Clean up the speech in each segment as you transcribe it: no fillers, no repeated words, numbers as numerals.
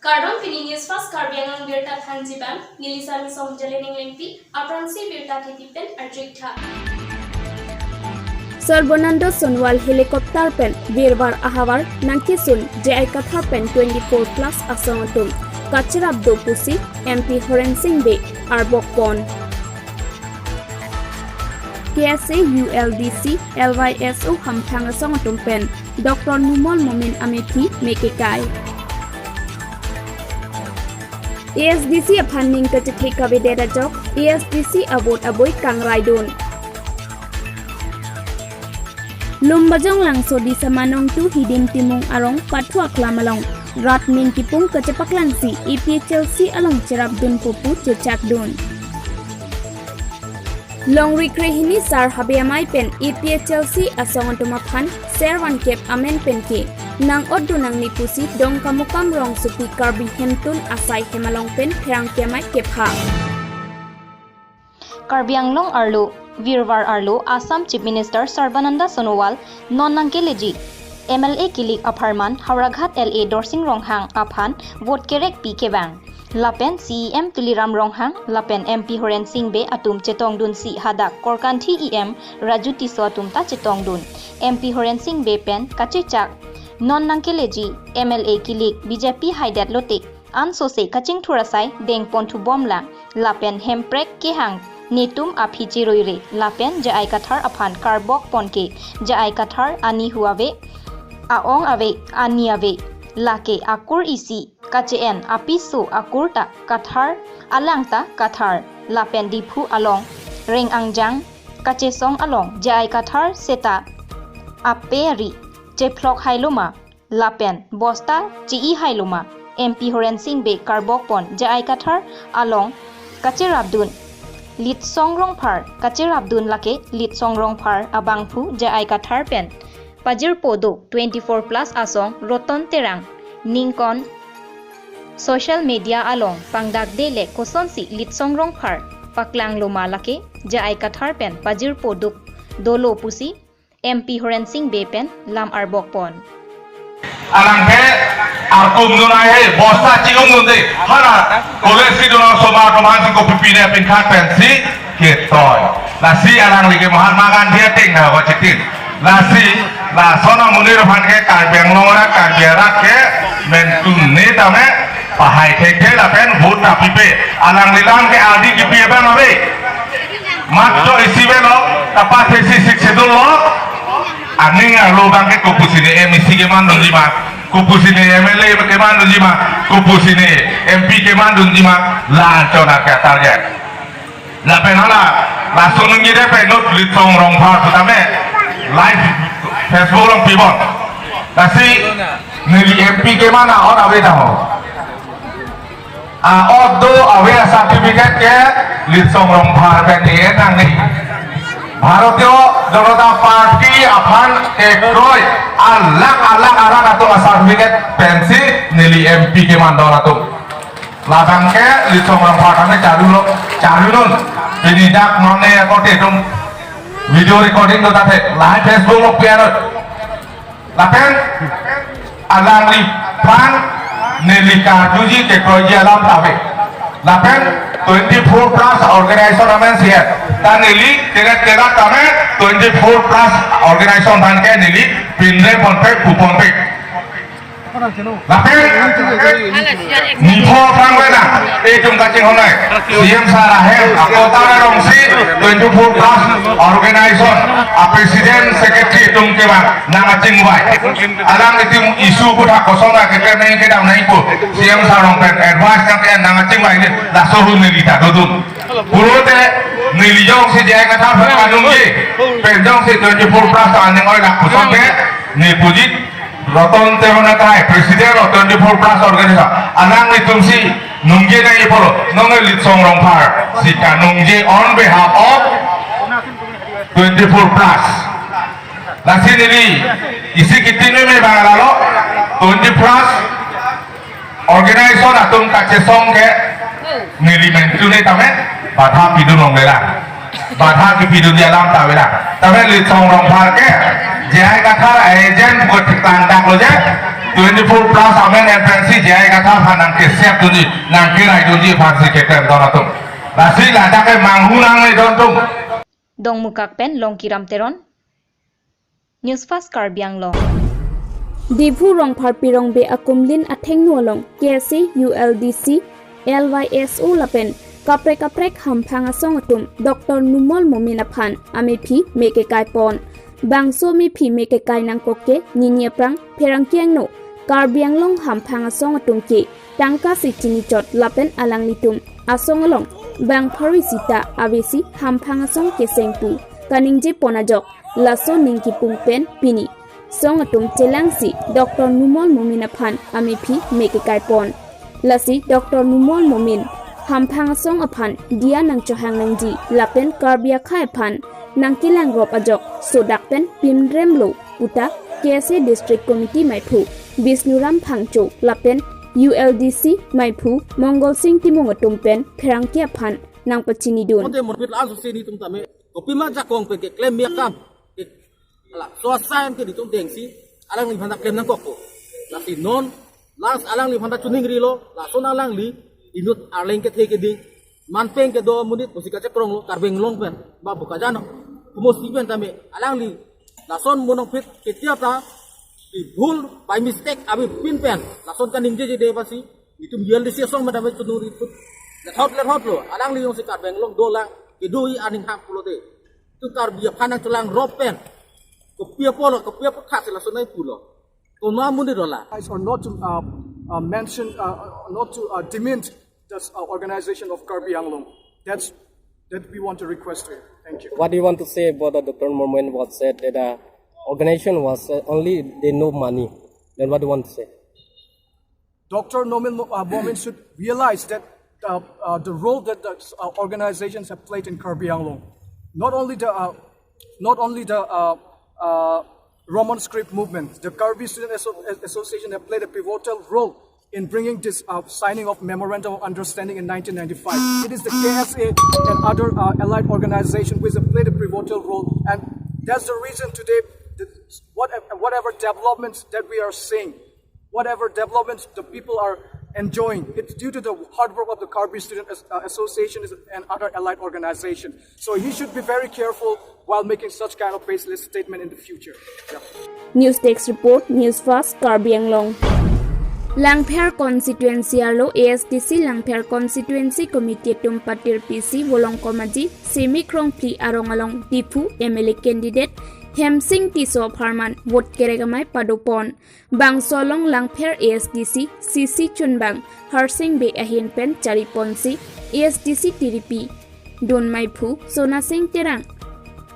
Kardon pini Newsfast Karbi Anglong birta thanjibam nilisami somjalening lengpi apransi birta ketipen arjikta Sarbanando Sonwal helicopter pen birbar ahawar nangkisun JI Kathar pen 24 plus asongatum Kachirab do pusi MP Horen Singh Be Arbok Pon KSA ULDC LYSO hamthang asongatum pen Dr. Numol Momin Amethi Mekekai ASDC aphanning kachithi kabedera jok ASDC abot aboy kangraidon Lumbajong langso di samanong tu hidim timung arong patwa klamalong rat ning kipung kecepaklangsi EPHLC along cerap dun pupu cecak dun Long rikrehini sar habiamai pen EPHLC asong tumaphan serwan kep amen pen ke nang oddu nang nipusi dong kamukam rong supi Karbi hentun asai hemalong pen pherang kiamai kepha Karbi Anglong Arlo Virwar Arlo Assam Chief Minister Sarbananda Sonowal Non-Nangkeleji MLA Kilik Aparman Hauraghat LA Dorsing Ronghang Aphan Vote Kerek Pikebang Lapen CEM Tuliram Ronghang Lapen MP Horen Singh Be Atum Chetong Dun Si Hadak Korkanthi EM Rajuti So Atum Ta Chetong Dun MP Horen Singh Be Pen Kachechak Non-Nangkeleji MLA Kilik BJP Haidat Lote An Sose Kaching Thurasai Deng Pontu Bomla Lapen Hemprek Kehang Netum Aphichi Roire Lapen Jai Kathar Aphan Karbok Ponke Jai Kathar Ani Huave Aong Ave Ani Ave Lake Akur Isi Kachen Apisu Akurta Kathar Alangta Kathar Lapen Dipu Along Reng Angjang Kachesong Along Jai Kathar Seta Aperi Jeplok Hailuma Lapen Bosta Chi Hailuma MP Horen Singh Be Karbok Pon Jai Kathar Along Kacherabdun Lit Songrong Par Kacherabdun Lake Lit Songrong Par Abangpu Jai Kathar Pen Pajir Podo 24 plus Asong Roton Terang Ningkon Social Media Along Pangdak Dele Kosonsi Lit Songrong Par Paklang Loma Lake Jai Kathar Pen Pajir Poduk Dolo Pusi MP Horen Singh Be Pen Lam Arbok Pon Alangke arkum dunai bosta cium dunde hana kolesi dunang soma romansi ko pipine pingkat pensi ketoy lasi alang lagi Mahatma Gandhi ting na ko citin lasi la sona munir phan ke Karbi Anglong ra Karbi rak ke mentum ne tame pahai ke la pen vote na pipe alang lilang ke adi ki pipe ba mabe matto isibe lo tapat isi siksedul lo aning lo bangke kupusine emisi ke mandun lima kupusine MLA ke mandun lima kupusine MP ke mandun lima lanco nak target la penala la sunung gide penut litong rong par putame live Facebook long pibon kasi nili MP ke mana on awe taho odo awe certificate ke litong rong par pene nang ni ভারতীয় জনতা পার্টি আফান একরয় আল্লাহ আরান আতো সার্টিফিকেট পেন্সি নেলি এমপি কে মানদন আতো লাগাংকে লিসংরং পাঠানে চালুন ini dak none kote tum video recording do tate live Facebook lo piar lapen alang li pan neli kartuji ke proje alam tabe lapen 24 plus organization amen siya dan nili tidak kami 24 plus organization dan ke nili pinre ponpek puponpek lapen nipo pangwena jum kacing honai siam sarahem kota rongsi 24 plus organization presiden secretary tum ke bang nama cingwai alang itu isu kuda kosong ke naik ke daun naik siam sarong pen advice kan ke nama cingwai ini lasohun nili tak duduk Purote nilijong si Jai Kathar Anung ji penjong si 24 plus aneng oi dak kusong ke ni pujit roton terona kai presiden 24 plus organisasi anang nitum si nungje na ipolo nonge litsong rong par si kanungje on behalf of 24 plus lasi nili isi kitine me bangalalo 20 plus organisasi atum kacesong ke nili mentune tame Batam itu nong lela, बाधा की भी दुनिया लाम तावेला तबे lit song rong phar ke jai katha agent buat tang tang lo je 24 plus amen entrance jai katha phanang ke sep tu ni nang ke rai tu ji phar si ke tem dona tum basi la ta ke manghu nang le don tum dong mukak pen long kiram teron Newsfast Karbi Anglong Divu rong phar pirong be akumlin atheng nualong KC ULDC LYSO lapen kaprek hamphang asong atum Dr. Numol Mominaphan amepi meke kai pon bangso mi phi meke kai nang koke ninie prang pherang kyang no Karbi Anglong hamphang asong atum ki tangka sichini chot lapen alang litum asong along bang pharisita avesi hamphang asong kesengpu kaningje ponajok laso ningki pungpen pini song atum chelangsi Dr. Numol Mominaphan amepi meke kai pon lasi Dr. Numol Momin hamphang song aphan dia nang chohang nang ji lapen Karbia khai phan nang kilang rop ajok sodak pen pimrem lo uta KC district committee maiphu Bisnuram phangcho lapen ULDC maiphu Mongol Singh timung atum pen pherang kia phan nang pachini dun onte morpit la su sini tum tame kopima jakong pe ke claim ya kam ala so sign ke ditum deng si alang li phanda claim nang kokko la si non las alang li phanda chuning ri lo la so alang li inut arleng ke the ke ding man peng ke do munit musika chakrong lo karbeng long pen ba buka jano kumos ti pen tame alang li la son monong pit ke tiap ta di bhul by mistake abi pin pen la son kan ning je de basi itum yel de song madame chunuri put let hot lo alang li yong si karbeng long do lang ke do i aning hak pulo de tu Karbia phanang tulang rop pen ko pia polo ko pia khat la son nai pulo ko ma munit dola or not to mention, not to demean the organization of Karbi Anglong. That we want to request to you. Thank you. What do you want to say about the Dr. Momin was said that the organization was only they know money. Then what do you want to say? Dr. Momin should realize that the role that the organizations have played in Karbi Anglong, not only the Roman script movement, the Karbi Student Association have played a pivotal role in bringing this signing of Memorandum of Understanding in 1995. It is the KSA and other allied organizations which have played a pivotal role, and that's the reason today that whatever developments that we are seeing, whatever developments the people are enjoying, it's due to the hard work of the Karbi Student Association and other allied organizations. So he should be very careful while making such kind of baseless statement in the future. Yeah. News Text Report Newsfast Karbi Anglong Langpher Constituency alo ASDC Langpher Constituency Committee tum patir PC Wolong Komaji Semi Krong Pli Arongalong Tipu MLA candidate Hemsing Tiso Pharman vote keregamai padopon Bangsolong Langpher ASDC CC Chunbang Harsing Be Ahin Pen Chariponsi ASDC TDP Don Maipu Sona Singh Terang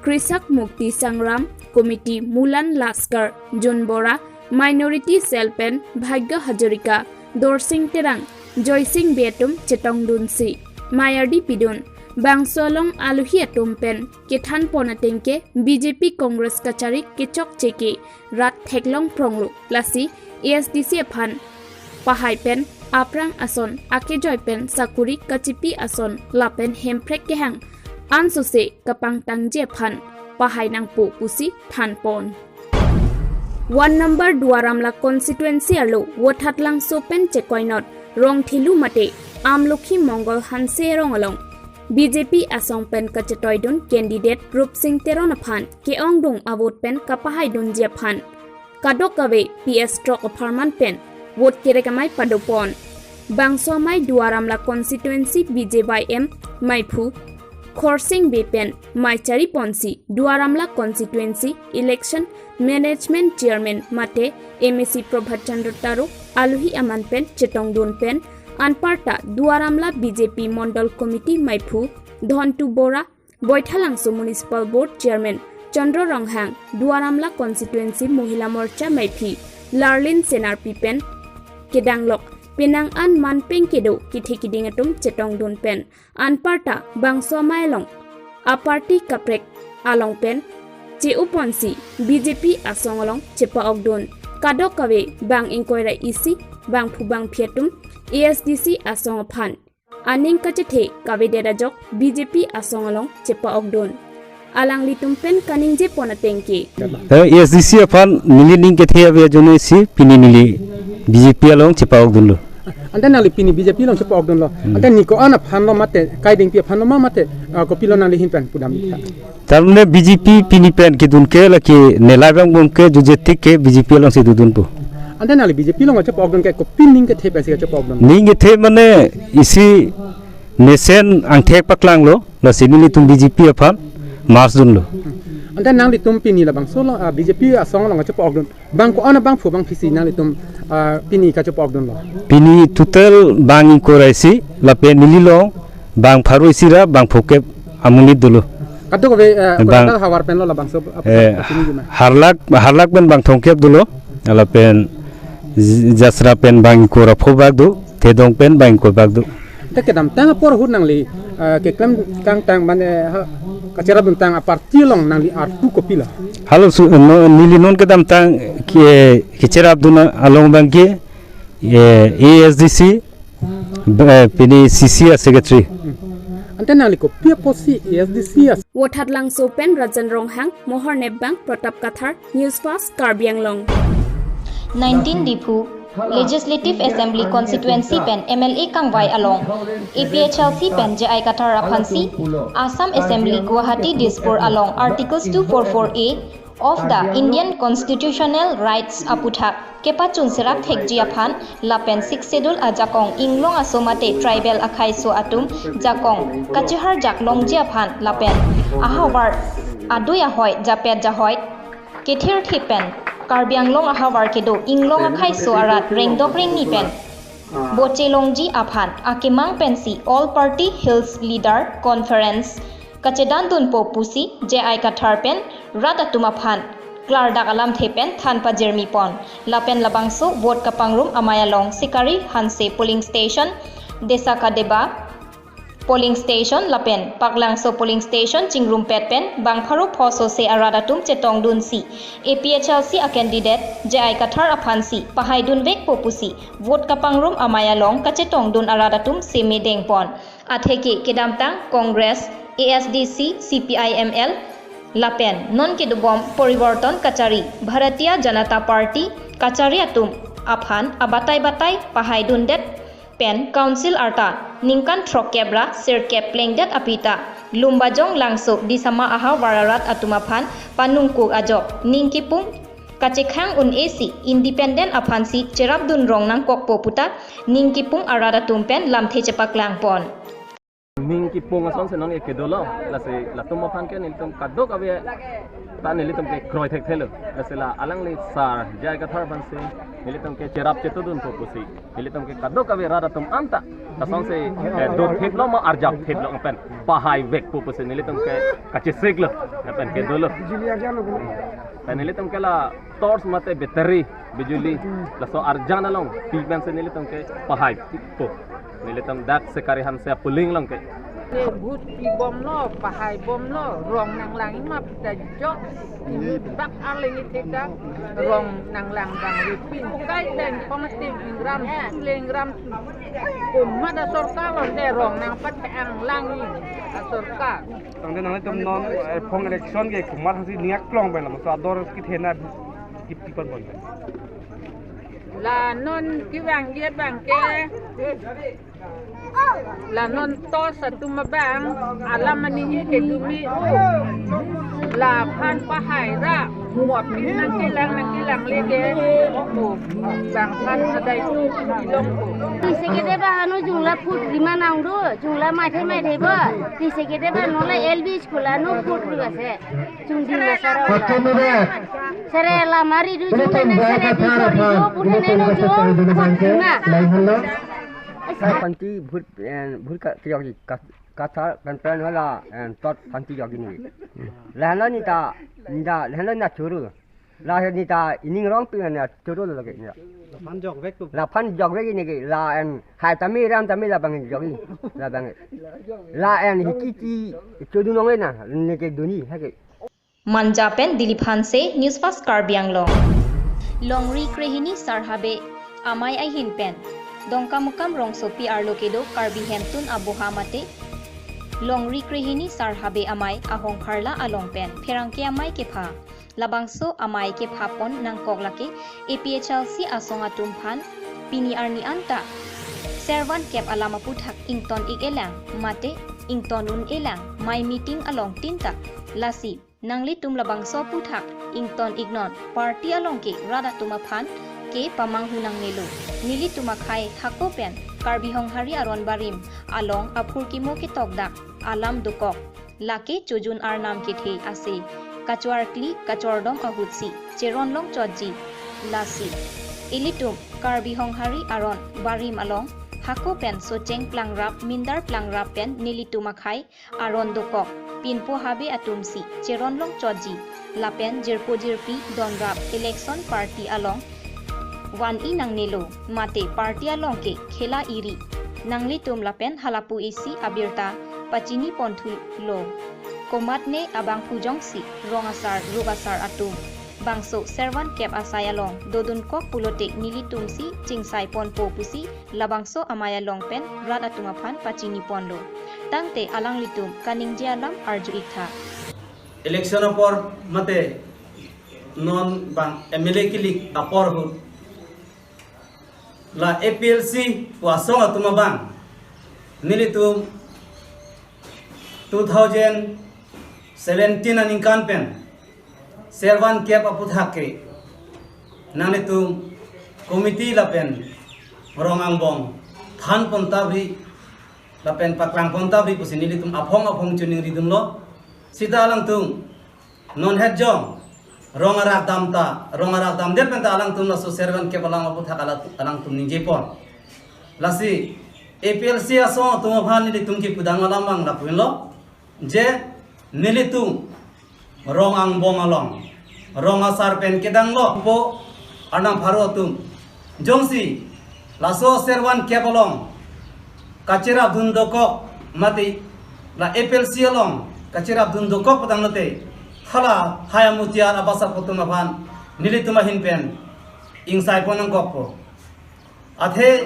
Krisak Mukti Sangram Committee Mulan Laskar Jun Bora Minority Cell Pen Bhagya Hajorika Dorsing Terang Joysing Betum Chetong Dunsi Mayardi Pidun Bangsolong Aluhi Atum Pen Kethan Ponatengke BJP Congress Kachari Kechok Cheke Rat Theklong Pronglu Lasi ASDC Phan Pahai Pen Aprang Ason Akejoy Pen Sakuri Kachipi Ason Lapen Hemprek Kehang Ansose Kapang Tangje Phan Pahai Nangpu Pusi Than Pon 1 number Duaramla constituency alo Wothatlang Sopen Chekoinot Rong Thilu Mate Amlokhi Mongol Hanse Rongalong BJP Asong Pen Kachetoidun candidate Rup Singh Teronaphan Keong Dung Avot Pen Kapahai Dun Japhan Kadokave PS Stroke Apartment Pen Vote Kerekamai Padopon Bangsomai Duaramla constituency BJYM Maipu Khorsing Bepen Maichari Ponsi Duaramla constituency election management chairman Mate MSc Prabhat Chandra Taro Aluhi Amanpen Chetong Dunpen Anparta Duaramla BJP Mondal Committee Maipu Dhontu Bora Boithalangso Municipal Board Chairman Chandra Ronghang Duaramla constituency Mohila Morcha Maipi Larlin Senar Pipen Kedanglok Penang an manpeng kedo kithekidingatum Chetong Dunpen Anparta Bangso Mailong Aparti Kaprek Along Pen Che Uponsi BJP Asongalong Chepa Ogdon Kadokawe Bang Inkoira Isi Bang Pubang Pietum ASDC Asong Phan aning kachethe kabedera jok BJP asongalong chepa ogdon alang litumpen kaning je ponatengki SDC apan nilining ke thia be jone si pini nili BJP along chepa ogdon lo ante nali pini BJP long chepa ogdon lo ante niko ana phanlo mate kaiding pi phanlo mate ko pilo nali hinpen pudam tarne BJP pini pen ke dun ke la ke nelabang bom ke jujeti ke BJP along se dudun po ante nali BJP long chepa ogdon ke ko pining ke the pesi chepa ogdon ning ke the mane isi nesen angthek paklang lo la sinili tum BJP apan mars dun lo ante nang litum pini la bang solo BJP asong long chepa ogdon bang ko ana bang phu bang phisi nang litum pini ka chepa ogdon lo pini total bang ko raisi la pe nili lo bang pharu isira bang phoke amuni dulo kaddo ko be ko hawar pen lo la bang so harlak ben bang thongkep dulo ala pen jasra pen bang ko ra phobak du thedong pen bang ko bak du te kedam tang por hut nang li ke klem kang tang mane kachera bun tang parti long nang li ar tu ko pila halo su nili non kedam tang ke chera abduna along bang ke ASDC pini CC secretary ante nang li ko pia posi ASDC wothat lang so pen rajan ronghang mohor nebang protap kathar Newsfast Karbi Anglong 19 Dipu Legislative Assembly Constituency pen MLA Kangwai Along APHLC pen JI Qatar Phansi Assam Assembly Guwahati Dispur Along Articles 244A of the Indian Constitutional Rights Aputhak Kepa Chunserak Thekji Aphan Lapen 6 Schedule Ajakong Inglong Asomate Tribal Akhai So Atum Jakong Kachihar Jaklong Japhan Lapen Ahawar Aduya Hoi Japet Jahoi Kethir Thipen Karbi Anglong ahawar kedo Inglong akhai so arat rengdok ring ni pen Bochelongji aphan akimang pensi All Party Hills Leader Conference Kachedan dun po pusi JI Qatar pen ratatum aphan Klar dakalam thepen thanpa jermi pon Lapen labangso vote kapangrum amayalong Sikari Hanse Polling Station Desaka Deba Polling Station Lapen Paklangso Polling Station Chingrum Petpen Bangpharu Phoso se aradatum chetong dunsi APHLC a candidate JI Qatar aphansi pahai dunvek popusi vote kapangrum amayalong kachetong dun aradatum se medengpon atheke kedamtang Congress ASDC CPIML Lapen non kedubom poriborton kachari Bharatiya Janata Party kachari atum aphan abatai batai pahai dundet pen council arta ningkan trokebra sirkep plengdet apita lumbajong langso disama aha wararat atumaphan panungku ajok ningkipung kachekhang un AC independent aphansi cherabdun rong nang kokpo puta ningkipung arada tumpen lamthe chepaklang pon ningkipung ason senon e kedolo la se la tomo phan ke niltum kadok abe ta nilitum ke kroy thek thelo la se la alang le sar jai Qatar banse nilitum ke cherap chetudun popusi nilitum ke kadok abe radatum anta ason se do thek lo ma arjak thek lo pen pahai vek popusi nilitum ke kache seglo pen ke dolo nilitum ke la torch mate battery bijuli la so arjana long pigment se nilitum ke pahai po nilitum dak se karihan se puling long ke But ibom no, pahay bom no, rong nang lang imap tajok, bak aling itika, rong nang lang bang ripin. Kay den pamatim ingram, lengram, kumada sorka londe rong nang patang langi sorka. Tang den nang tum non phong election ke kumar hasi niak klong ben lam so ador ki thena ki par bon. La non ki bang diet bang ke. La non to sa tumabang alam manihi ke dumi la phan pahay ra muap nang kilang lege bang phan adai tu ilong ko ti sekete ba hanu jungla food rima nang do jungla mai thai ba ti sekete ba nola LB school anu food riba se jungdi ba sara sare la mari du jungla na sare du do puthene no jo na Panti भूत का योगी कथा कंट्रोल वाला तोट panti योगी नहीं लहला निता चुरू लहला निता inning wrong पे ना चुरू लगे ना फन जॉग वेग नहीं ला हाय तमी ला बंग योगी ला हिकी चुरू नोंगे ना निके दुनी है के Manjapen Dilipan se Newsfast Karbi Anglong Longri Krehini Sarhabe Amai Ahin Pen dongkamukam rong sopi arlokedo Karbi hemtun aboha mate longri krihini sar habe amai ahong pharla along pen pherangke amai ke pha labangso amai ke phapon nang koglake APHLC asonga tumphan pini arni anta servan kep alama puthak ington ik elang mate ingtonun elang mai meeting along tinta lasi nangli tum labangso puthak ington ignon party along ke rada tumaphan ke pamang hunang nelo nili tumakhai hako pen Karbi honghari aron barim along aphur kimo ke tokdak alam dukok lake chojun ar nam ke the ase kachwar kli kachordom ahutsi cheronlong chodji lasi ilitum Karbi honghari aron barim along hako pen socheng plangrap mindar plangrap pen nili tumakhai aron dukok pinpo habe atumsi cheronlong chodji lapen jirpo jirpi donrap election party along wan i nang nelo mate party along ke khela iri nangli tum lapen halapu isi abirta pachini ponthu lo komat ne abang pujong si rongasar rugasar atum bangso servan kep asai along dodun kok pulote nili tum si chingsai ponpo pusi labangso amaya long pen rat atumaphan pachini ponlo tangte alang litum kaningje alam arju ikha election por mate non bang MLA kilik apor hu la APLC wasong atuma bang nilitum 2017 aning kan pen servan kep aputhake nanitum committee la pen romangang bong than pontabri la pen paklang pontabri pusi nilitum aphong chuning ridum lo sida alang tum non het jong rongarak dam der pen ta alang tum la so servan kep alang aputhak alang tum ninje pon lasi APLC aso tum bhan nilitum ki pudang alamang la puin lo je nilitum rongang bong along rongasar pen kedang lo po anang pharo tum jongsi laso servan kebalong kachira dundokok mati la APLC along kachira dundokok padang lote hala hayamutiar abasa potuma ban nilituma hinpen ingsai ponang kokpo athe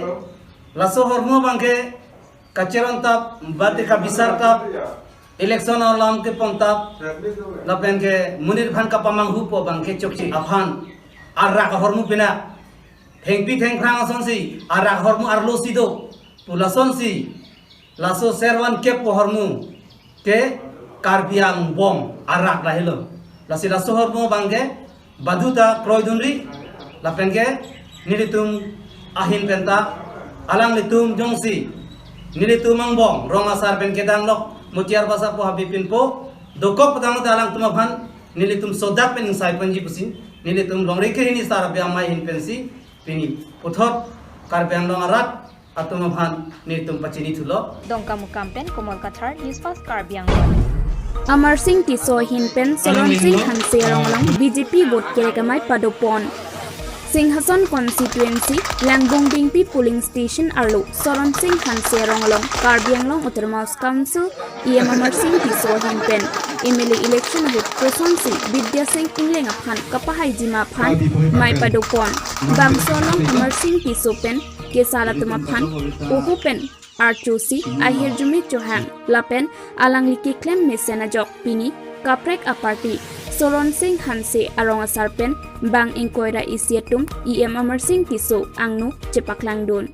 laso hormo bangke kachiran tap batika bisar tap election alam ke pontap lapen ke munir bhan ka pamang hupo bangke chokchi afhan arra ka hormu pina thengpi theng phrang asonsi arra hormu arlo sido pulasonsi laso servan kep po hormu ke karbiang bom arra lahilo lasi laso hormu bangke baduta kroidunri lapen ke nilitum ahin penta alang litum jongsi nilitum mangbong rongasar pen kedang lok mutiar basa po habipin po dokok padang dalang tumabhan nilitum sodak pen insai panji pusin nilitum longri ke hini sara biamai hin pensi pini puthot Karbi Anglong arat atumabhan nilitum pachini thulo dongkamukam pen komol kathar Newsfast Karbi Anglong Amar Singh Tiso Hinpen Solon Singh Hanse Ronglong BJP vote kerekamai padopon Singhason Constituency Langbong Bingpi Polling Station Arlo Solon Singh Hanse Ronglong Karbi Anglong Uttar Mouse Council Amar Singh Tiso Hinpen MLA election with Presonsi Vidya Singh Ingleng Aphan Kapahai Jima Phan Mai padopon Bang Solong Amar Singh Tiso Pen Kesala Tumaphan Oho Pen Archosi Ahir Jumi Johan Lapen Alang Liki Klem Mesena Jok Pini Kaprek Aparti Solon Singh Hanse Arong Asarpen Bang Inkoira Isietum Amar Singh Tiso Angnu Cepaklangdon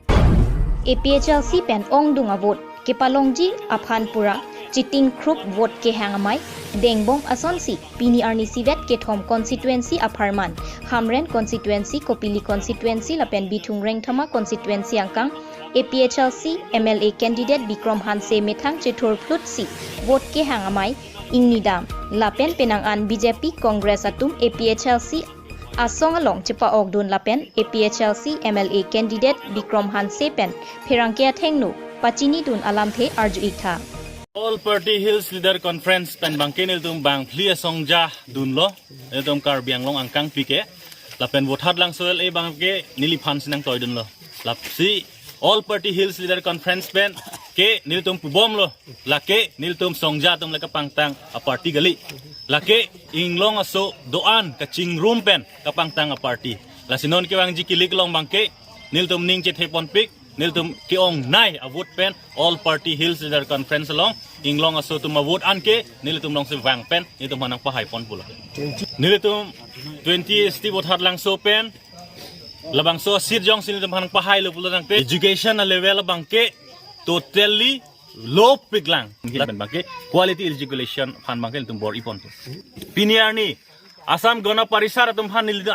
APHLC pen ong dunga vote ke palongji aphan pura chiting group vote ke hangamai dengbom asonsi pini arni sivet ke thom constituency apharman hamren constituency kopili constituency lapen bithung reng thama constituency angkang APHLC MLA candidate Bikram Hanse methang chethor flutsi vote ke hangamai ingnidam lapen penang an BJP Congress atum APHLC asong along chepa ogdun lapen APHLC MLA candidate Bikram Hanse pen pherangkia thengnu pachini dun alam the arju ikha All Party Hills Leader Conference pen bangkenil tum bang phlia songja dunlo etom Karbi Anglong angkang pike lapen votat lang soel e bangke niliphan sinang toy dunlo lapsi All Party Hills Leader Conference pen ke niltum pubom lo lake niltum songja tum laka pangtang a party gali lake inglong aso doan ka chingrum pen ka pangtang a party la sinon ke wang jikilik long bangke niltum ning che thepon pik niltum kiong nai a vote pen all party hills leader conference long inglong aso tum vote anke niltum long se wang pen niltum hanang pahai pon pula niltum 20 sti vote hat lang so pen labang so sit jong sin niltum hanang pahai lo pula pe education level bangke totally low piglang bangke quality education fan bangke niltum bor ipon piniar ni Assam Gona Parisar tum han niltum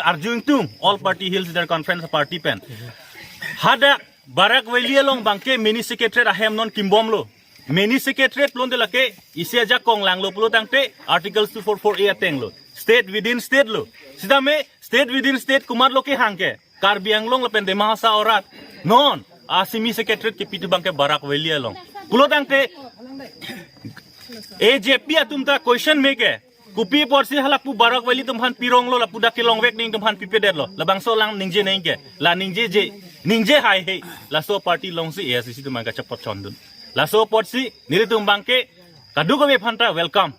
arjung tum all party hills leader conference party pen hada barak welialong bangke mini secretary ahem non kimbom lo mini secretary plon de lake isia ja kong lang lo pulo tangte articles 244a ateng lo state within state lo sida me state within state kumar lo ke hangke Karbi Anglong lapen de mahasa orat non asimi secretary ke pitu bangke barak welialong pulo tangte AJP atumta question make kupi porsi halak pu barak weli tumhan pirong lo la puda kilong wek ning tumhan pipedet lo labang so lang ningje ningke la ningje je ningje hai he la so party long si ASC tumang ka chapot chondun la so porsi niri tum bangke kadu ko me phanta welcome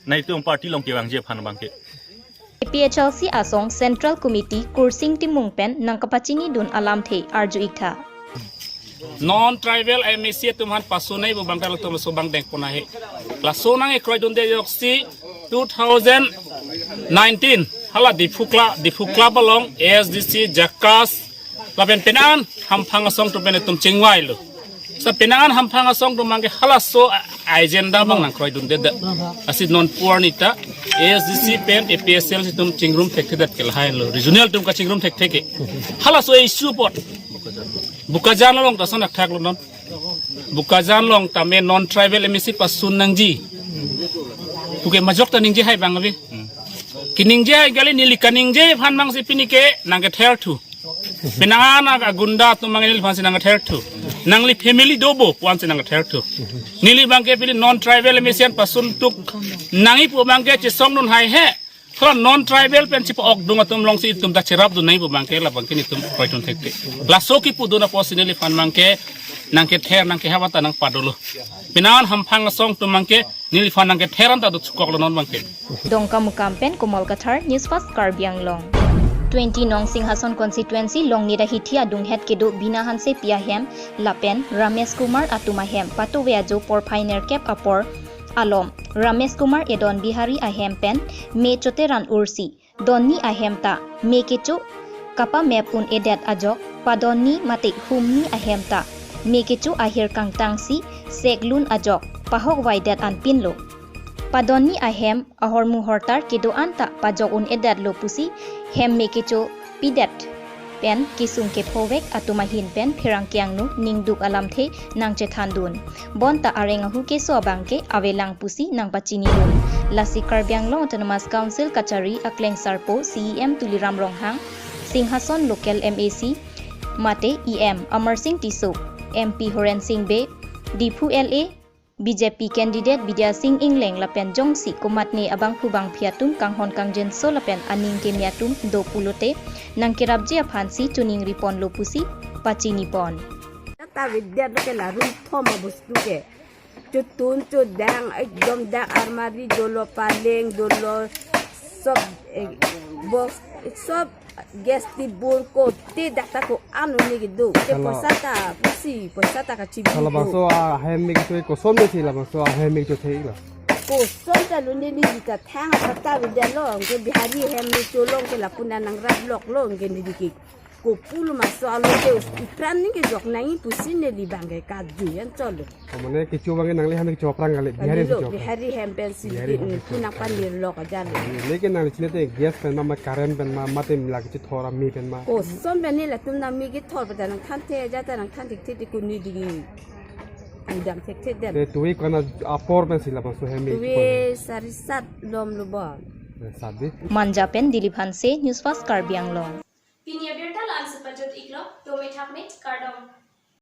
nai tum party long ke wangje phan bangke PHLC asong Central Committee kursing timung pen nang kapachini dun alam the arju ikha non tribal MSC tumhan pasunai bu bangkal tum so bang dek puna he la so nang e kroi dun de yoksi 2019 hala difukla balong ASDC Jakas lapen penan hampang asong tu pen tum chingwai lo sa penan hampang asong tu mangke hala so agenda bang nang kroi dun de asid non puarnita ASDC pen APSL tum chingrum thekthedat kel hai lo regional tum ka chingrum theke hala so issue pot bukajan long ta sonak thak lo non bukajan long ta me non tribal MSC pasun nangji puke majok ta ningje hai bang abi kiningje hai gali nili kaningje phan mang si pinike nangke ther thu pinanga ga gunda tu mangenil phan si nang ther thu nangli family dobo pwan si nang ther thu nili bangke pili non tribal mission pasun tuk nangi pu bangke chi song nun hai he thora non tribal pen chip ok dunga tum long si tum ta cherap du nai bu bangke la bangke ni tum koitun thekte la soki pu duna posinili phan mangke nangke ther nangke hawata nang padolo pinan hampang song tum mangke nili phan nangke theran ta du chukok lo non bangke dongka mukampen Komal Kathar Newsfast Karbi Anglong 20 Nong Singhason Constituency long nida hithia dung het kedo bina hanse pia hem lapen Ramesh Kumar atuma hem patuwea jo por final cap apor alom Ramesh Kumar edon Bihari ahem pen me choteran ursi donni ahem ta me kecho kapa mepun edet ajok padonni mate humni ahem ta me kecho ahir kangtangsi seglun ajok pahok waidet anpinlo padonni ahem ahor muhortar kedo anta pajok un edet lo pusi hem me kecho pidet pen kisung ke phowek atumahin pen phirang kyangnu ningduk alam the nang chethandun bonta arenga hu ke so bangke avelang pusi nang pachini dun lasi Karbi Anglong Autonomous Council Kachari Akleng Sarpo CEM Tuliram Ronghang Singhason Local MAC Mate EM Amar Singh Tiso MP Horen Singh Be Dipu LA BJP candidate Bidya Singh Ingleng lapen jongsi kumatne abang hubang phiatum kanghon kangjen so lapen aning ke miatum do pulote nang kirabje phansi tuning ripon lopusi pachini pon ta vidya ke la rum thoma bustu ke chutun chudang ekdom da armari dolo paleng dolo sob box sob gesti bur ko te data ko anu ni gido te posata pusi posata ka chibi kalau bangso ahem mi tu ko som ni la bangso ahem mi tu thei la ko som ta lu ni ka thang ta vidya lo ke bihari hem mi to long ke la puna nang rap lok lo ke ni dikik ko pulu maso alo ke ikran ni ke jok nangi pusi ne di bangai ka ju yan cholo mane ke chu bangai nang le ham ke choprang gale bihari hem pen si puna panir lo ka jale lekin nang chine te gas pen ma karen pen ma mate mila ke thora mi pen ma ko som ben ni la tum na mi ke thor pa nang than the ja ta nang than tik tik ku ni digi udam tek tek den te tui kana apor pen sila bangso hem mi we sarisat lom lo ba sabi Manja pen Diliphanse Newsfast Karbi Anglong Pinia Berta Lan Sepajut Iglo, Domit Hamid, Kardom.